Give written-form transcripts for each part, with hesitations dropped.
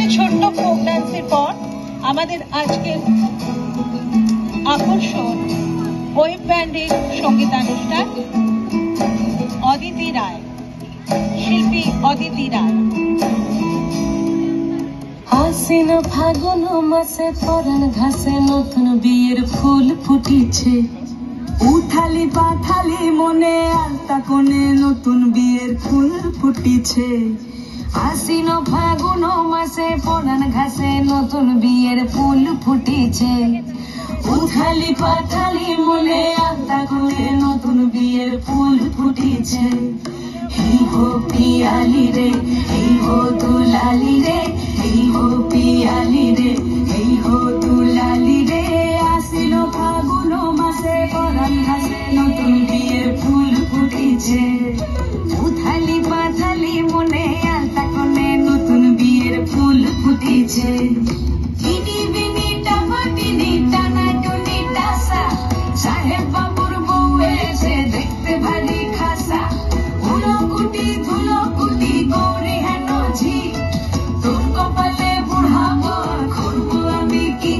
একটি ছোট্ট ফোক ডান্সের পর আমাদের আজকের আকর্ষণ ওয়েব ব্যান্ডের সঙ্গীতানুষ্ঠান। অদিতি রায়, শিল্পী অদিতি রায়। আশ্বিন ফাগুন মাসে পরাণ ঘাসে নতুন বিয়ের ফুল ফুটিছে। উঠালি পাঠালি মনে আলতা কোণে নতুন বিয়ের ফুল ফুটিছে। আশ্বিন ফাগুন মাসে পরাণ ঘাসে নতুন বিয়ের ফুল ফুটিছে। উঠালি পাঠালি মনে আলতা কোণে নতুন বিয়ের ফুল ফুটিছে। এই হো পিয়ালি রে, এই হো দুলালি রে, এই হো পিয়ালি রে, এই হো দুলালি রে। আশ্বিন ফাগুন মাসে পরাণ ঘাসে নতুন বিয়ের ফুল ফুটিছে। উথালি পাথালি মনে আলতা কোণে নতুন বিয়ের ফুল ফুটিছে। ইনি বিনি টামাটিনি টানা টুনি টাসা, সাহেব বাবুর বউ এসে দেখতে ভারী খাসা। উলকুটি ধুলকুটি গৌরী হেন ঝি, তোর কপালে বুড়াবো করবো আমি কি।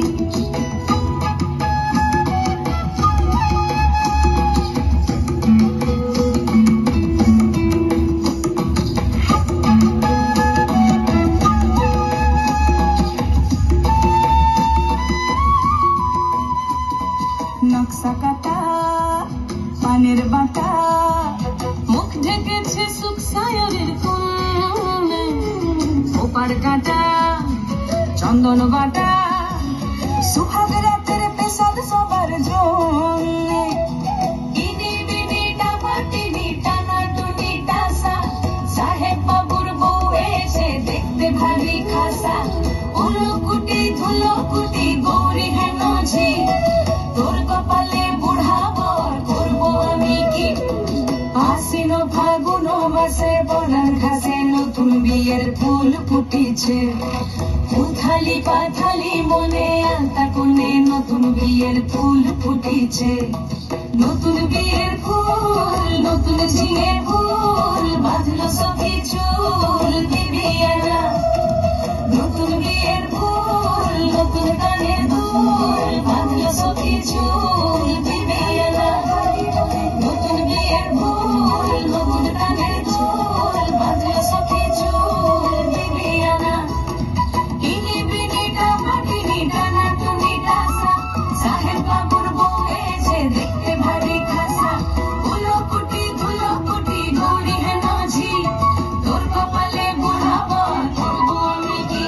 নকশা কাটা পানের বাটা, মুখ ঢেকেছে সুখ সায়রের কোণে। ওপার কাটা চন্দন বাটা, সুহাগ রাতের পেশাদ সবার জন্যে। ইনি বিনি টামাটিনি টানা টুনি টাসা, সাহেব বাবুর বউ এসে দেখতে ভারী খাসা। উলকুটি ধুলকুটি গৌরী হেন ঝি, তোর কপালে বুড়াবো করবো আমি কি। আশ্বিন ফাগুন মাসে পরাণ ঘাসে নতুন বিয়ের ফুল ফুটিছে। উথালি পাথালি মনে আলতা কোণে নতুন বিয়ের ফুল ফুটিছে। নতুন বিয়ের ফুল নতুন ঝিঙে ফুল, বাঁধলো সখী চুল বিবিয়ানা। নতুন বিয়ের ফুল নতুন কানের দুল, বাঁধলো সখী চুল বিবিয়ানা। নতুন বিয়ের ফুল নতুন কানের দুল, বাঁধলো সখী চুল বিবিয়ানা। ইনি বিনি টামাটিনি টানা টুনি টাসা, সাহেব বাবুর বউ এসে দেখতে ভারী খাসা। উলকুটি ধুলকুটি গৌরী হেন ঝি, তোর কপালে বুড়াবো করবো আমি কি।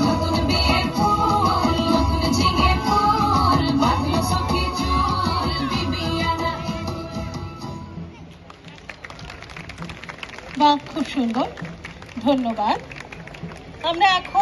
নতুন বিয়ের ফুল নতুন ঝিঙে ফুল, বাঁধলো সখী চুল বিবিয়ানা। বাহ, খুব সুন্দর, ধন্যবাদ। আমরা এখন